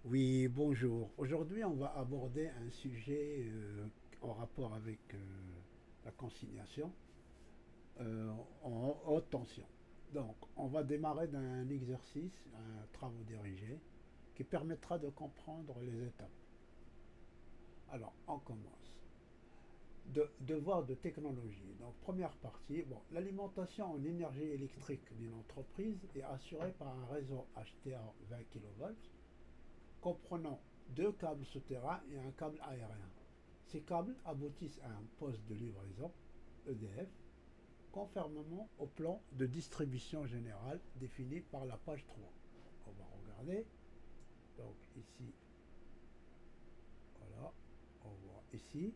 Oui, bonjour. Aujourd'hui, on va aborder un sujet en rapport avec la consignation en haute tension. Donc, on va démarrer d'un exercice, un travaux dirigé, qui permettra de comprendre les étapes. Alors, on commence. Devoir de technologie. Donc, première partie, bon, l'alimentation en énergie électrique d'une entreprise est assurée par un réseau HTA 20 kV comprenant deux câbles souterrains et un câble aérien. Ces câbles aboutissent à un poste de livraison EDF conformément au plan de distribution générale défini par la page 3. On va regarder. Donc ici, voilà, on voit ici.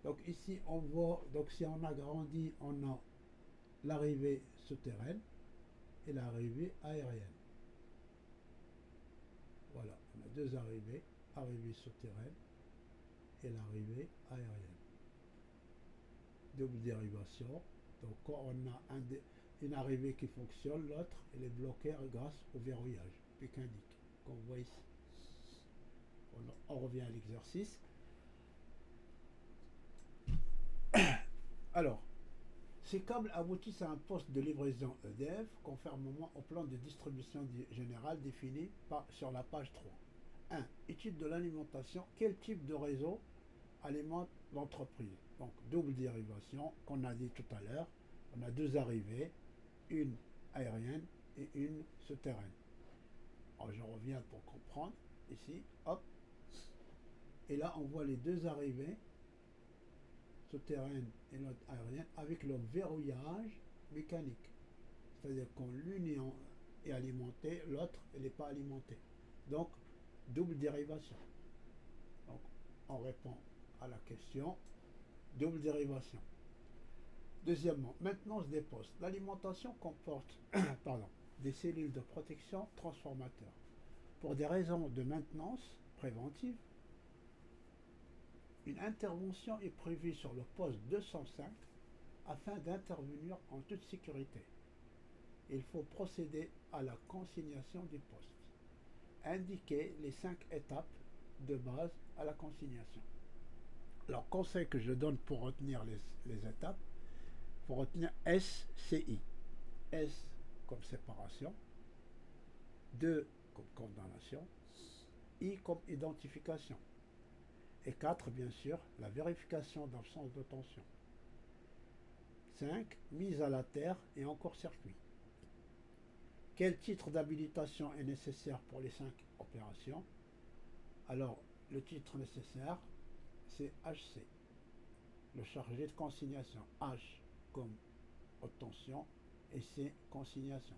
Donc ici, on voit, donc si on agrandit, on a l'arrivée souterraine et l'arrivée aérienne. Voilà, on a deux arrivées, arrivée souterraine et l'arrivée aérienne. Double dérivation. Donc quand on a une arrivée qui fonctionne, l'autre elle est bloquée grâce au verrouillage mécanique qu'on voit ici. On revient à l'exercice. Alors, ces câbles aboutissent à un poste de livraison EDF conformément au plan de distribution générale défini sur la page 3. 1. Étude de l'alimentation. Quel type de réseau alimente l'entreprise? Donc, double dérivation, qu'on a dit tout à l'heure. On a deux arrivées, une aérienne et une souterraine. Alors, je reviens pour comprendre. Ici, hop. Et là, on voit les deux arrivées, souterraine et l'autre aérienne, avec le verrouillage mécanique. C'est-à-dire quand l'une est alimentée, l'autre, elle n'est pas alimentée. Donc, double dérivation. Donc, on répond à la question, double dérivation. Deuxièmement, maintenance des postes. L'alimentation comporte pardon, des cellules de protection transformateurs. Pour des raisons de maintenance préventive, une intervention est prévue sur le poste 205 afin d'intervenir en toute sécurité. Il faut procéder à la consignation du poste. Indiquer les 5 étapes de base à la consignation. Alors, conseil que je donne pour retenir les étapes, il faut retenir SCI. S comme séparation, 2 comme condamnation, I comme identification. Et 4, bien sûr, la vérification d'absence de tension. 5. Mise à la terre et en court-circuit. Quel titre d'habilitation est nécessaire pour les 5 opérations? Alors, le titre nécessaire, c'est HC, le chargé de consignation. H comme haute tension et C consignation.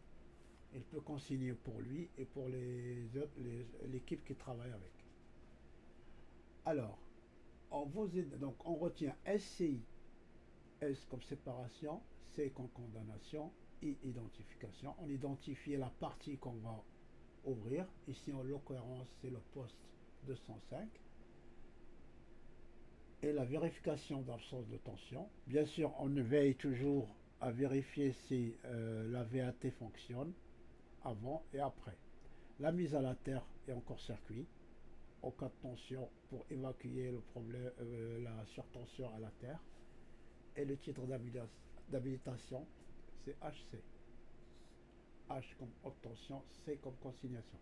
Il peut consigner pour lui et pour l'équipe qui travaille avec. Alors, donc on retient SCI, S comme séparation, C comme condamnation, I identification. On identifie la partie qu'on va ouvrir. Ici, en l'occurrence, c'est le poste 205. Et la vérification d'absence de tension. Bien sûr, on veille toujours à vérifier si la VAT fonctionne avant et après. La mise à la terre et en court-circuit en cas de tension pour évacuer le problème, la surtension à la terre. Et le titre d'habilitation, c'est HC. H comme obtention, C comme consignation.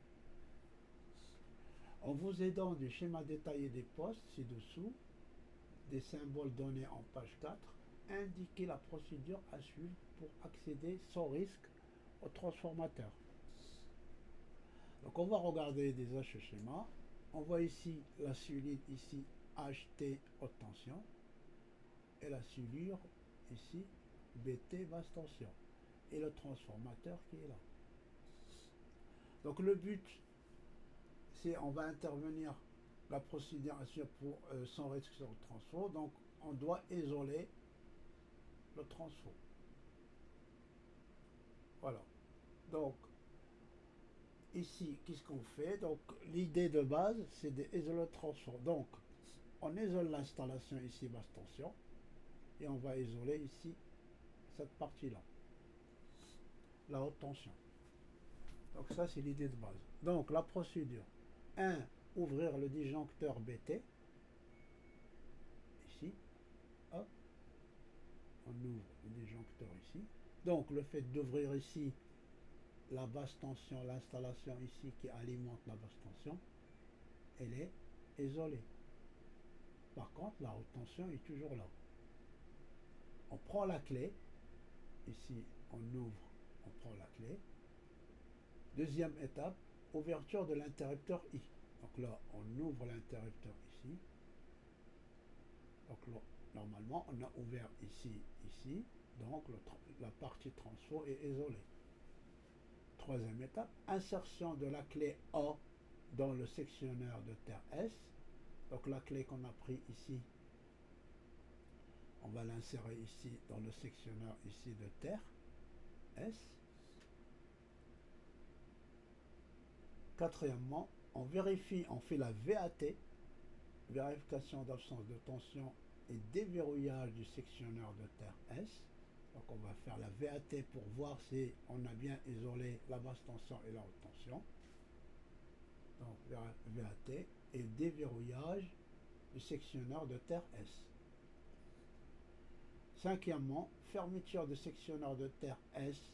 En vous aidant du schéma détaillé des postes ci-dessous, des symboles donnés en page 4, indiquez la procédure à suivre pour accéder sans risque au transformateur. Donc on va regarder déjà ce schéma. On voit ici la solide ici HT haute tension et la soudure ici BT basse tension et le transformateur qui est là. Donc le but, c'est on va intervenir la procédure assure pour sans risque sur le transfo. Donc on doit isoler le transfo. Voilà. Donc ici, qu'est-ce qu'on fait? Donc l'idée de base, c'est d'isoler le transfo. Donc on isole l'installation ici basse tension et on va isoler ici cette partie-là, la haute tension. Donc ça, c'est l'idée de base. Donc la procédure. Un, ouvrir le disjoncteur BT, ici, hop, on ouvre le disjoncteur ici. Donc le fait d'ouvrir ici la basse tension, l'installation ici qui alimente la basse tension, elle est isolée. Par contre, la haute tension est toujours là. On prend la clé, ici on ouvre, on prend la clé. Deuxième étape, ouverture de l'interrupteur I. Donc là, on ouvre l'interrupteur ici. Donc là, normalement, on a ouvert ici, ici. Donc la partie transfo est isolée. Troisième étape, insertion de la clé A dans le sectionneur de terre S. Donc la clé qu'on a pris ici, on va l'insérer ici dans le sectionneur ici de terre S. Quatrièmement, on vérifie, on fait la VAT, vérification d'absence de tension et déverrouillage du sectionneur de terre S. Donc on va faire la VAT pour voir si on a bien isolé la basse tension et la haute tension. Donc VAT et déverrouillage du sectionneur de terre S. Cinquièmement, fermeture du sectionneur de terre S,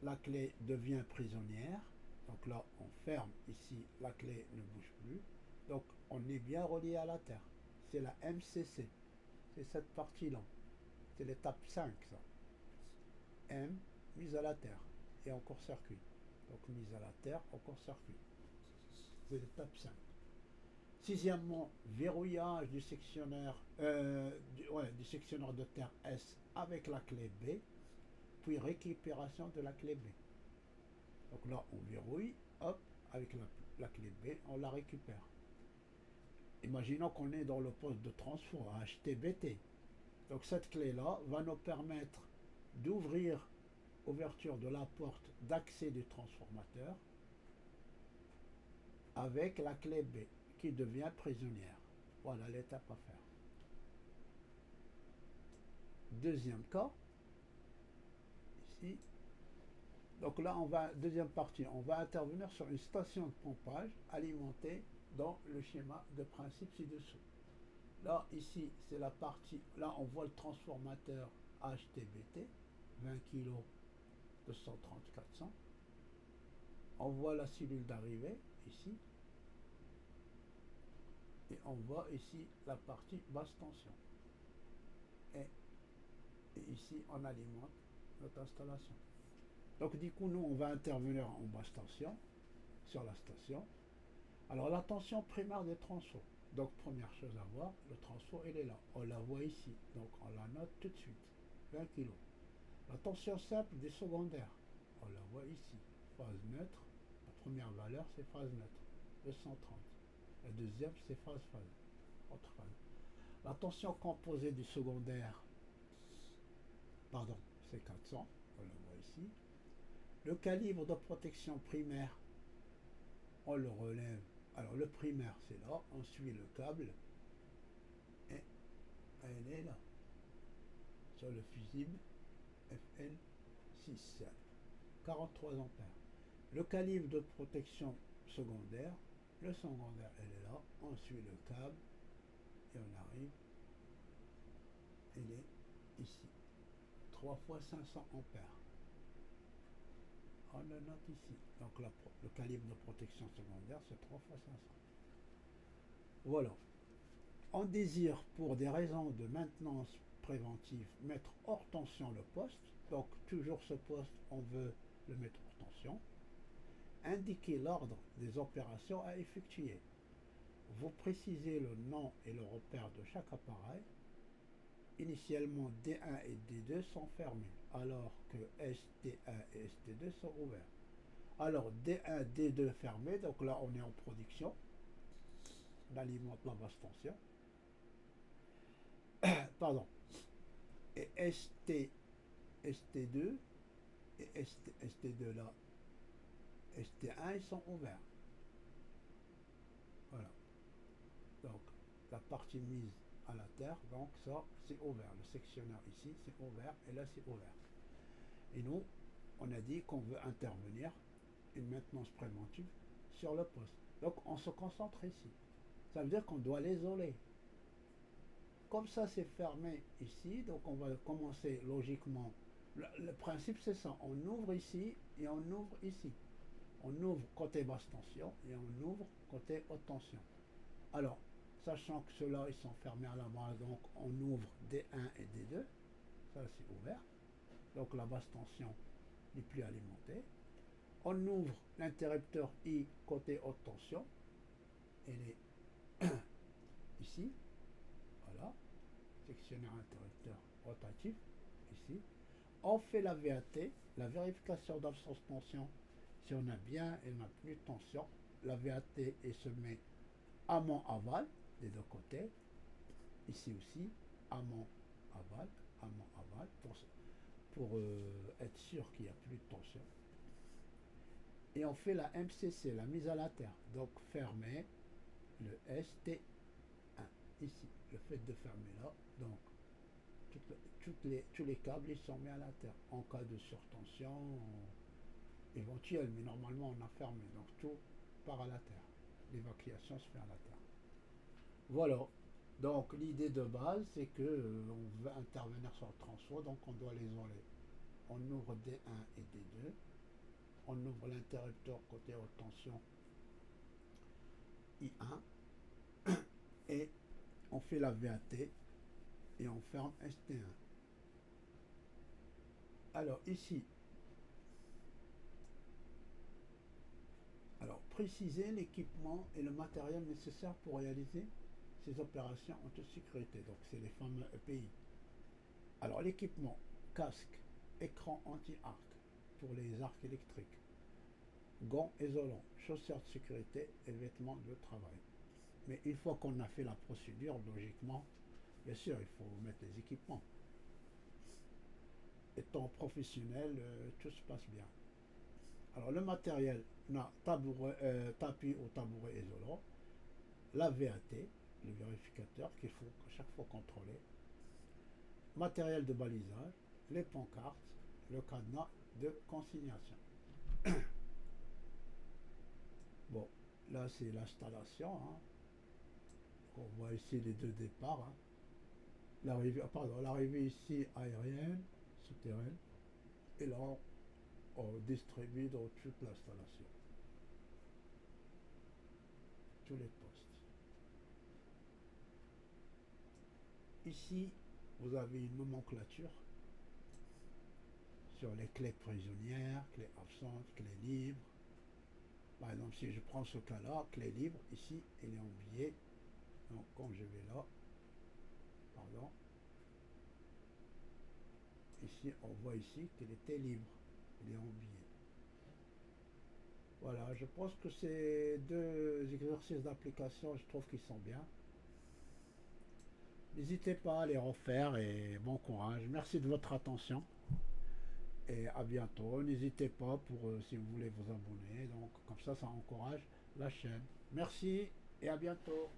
la clé devient prisonnière. Donc là, on ferme ici, la clé ne bouge plus. Donc on est bien relié à la terre. C'est la MCC. C'est cette partie-là. C'est l'étape 5, ça. M, mise à la terre et en court-circuit. Donc mise à la terre, en court-circuit. C'est l'étape 5. Sixièmement, verrouillage du sectionneur, du sectionneur de terre S avec la clé B, puis récupération de la clé B. Donc là, on verrouille, hop, avec la clé B, on la récupère. Imaginons qu'on est dans le poste de transfo, HTBT. Donc cette clé-là va nous permettre d'ouvrir ouverture de la porte d'accès du transformateur avec la clé B qui devient prisonnière. Voilà l'étape à faire. Deuxième cas, ici. Donc là, deuxième partie, on va intervenir sur une station de pompage alimentée dans le schéma de principe ci-dessous. Là, ici, c'est la partie, là, on voit le transformateur HTBT, 20 kg 230-400. On voit la cellule d'arrivée, ici. Et on voit ici la partie basse tension. Et ici, on alimente notre installation. Donc du coup, nous, on va intervenir en basse tension, sur la station. Alors la tension primaire des transfos. Donc première chose à voir, le transfo, elle est là. On la voit ici. Donc on la note tout de suite. 20 kg. La tension simple des secondaires. On la voit ici. Phase neutre. La première valeur, c'est phase neutre. 230. La deuxième, c'est phase-phase. Autre phase. La tension composée du secondaire, pardon, c'est 400. On la voit ici. Le calibre de protection primaire, on le relève. Alors le primaire, c'est là. On suit le câble. Et elle est là. Sur le fusible FN6. 43 ampères. Le calibre de protection secondaire. Le secondaire, elle est là. On suit le câble. Et on arrive. Elle est ici. 3 fois 500 ampères. On le note ici. Donc le calibre de protection secondaire, c'est 3 fois 500. Voilà. On désire, pour des raisons de maintenance préventive, mettre hors tension le poste. Donc toujours ce poste, on veut le mettre hors tension. Indiquer l'ordre des opérations à effectuer. Vous précisez le nom et le repère de chaque appareil. Initialement, D1 et D2 sont fermés, alors que ST1 et ST2 sont ouverts. Alors D1, D2 fermés, donc là on est en production. On alimente la basse tension. Pardon. Et ST2 et ST2 là, ST1 ils sont ouverts. Voilà. Donc la partie mise à la terre, donc ça c'est ouvert. Le sectionneur ici c'est ouvert et là c'est ouvert. Et nous, on a dit qu'on veut intervenir une maintenance préventive sur le poste. Donc on se concentre ici. Ça veut dire qu'on doit l'isoler. Comme ça c'est fermé ici, donc on va commencer logiquement. Le principe c'est ça, on ouvre ici et on ouvre ici. On ouvre côté basse tension et on ouvre côté haute tension. Alors, sachant que ceux-là ils sont fermés à la base, donc on ouvre D1 et D2, ça c'est ouvert. Donc la basse tension n'est plus alimentée. On ouvre l'interrupteur I côté haute tension, elle est ici, voilà, sectionnaire interrupteur rotatif, ici. On fait la VAT, la vérification d'absence de tension. Si on a bien et on n'a plus de tension, la VAT et se met amont-aval des deux côtés. Ici aussi, amont-aval, amont-aval, pour être sûr qu'il n'y a plus de tension. Et on fait la MCC, la mise à la terre. Donc fermer le ST1 ici. Le fait de fermer là, donc tous les câbles ils sont mis à la terre. En cas de surtension éventuelle, mais normalement on a fermé. Donc tout part à la terre. L'évacuation se fait à la terre. Voilà. Donc l'idée de base, c'est que on veut intervenir sur le transfo, donc on doit l'isoler. On ouvre D1 et D2. On ouvre l'interrupteur côté haute tension I1 et on fait la VAT et on ferme ST1. Alors ici, alors préciser l'équipement et le matériel nécessaire pour réaliser ces opérations en toute sécurité. Donc c'est les fameux EPI. Alors l'équipement, casque, écran anti-arc pour les arcs électriques, gants isolants, chaussures de sécurité et vêtements de travail. Mais une fois qu'on a fait la procédure, logiquement, bien sûr, il faut mettre les équipements. Étant professionnel, tout se passe bien. Alors le matériel, on a tapis ou tabouret isolant, la VAT, le vérificateur qu'il faut à chaque fois contrôler, matériel de balisage, les pancartes, le cadenas de consignation. Bon, là c'est l'installation. Hein. On voit ici les deux départs. Hein. L'arrivée ici aérienne, souterraine, et là on distribue dans toute l'installation. Tous les postes. Ici, vous avez une nomenclature sur les clés prisonnières, clés absentes, clés libres. Par exemple, si je prends ce cas-là, clé libre, ici, elle est en billet. Donc, quand je vais là, pardon, ici, on voit ici qu'elle était libre. Elle est en billet. Voilà, je pense que ces deux exercices d'application, je trouve qu'ils sont bien. N'hésitez pas à les refaire et bon courage. Merci de votre attention. Et à bientôt. N'hésitez pas si vous voulez vous abonner. Donc comme ça encourage la chaîne. Merci et à bientôt.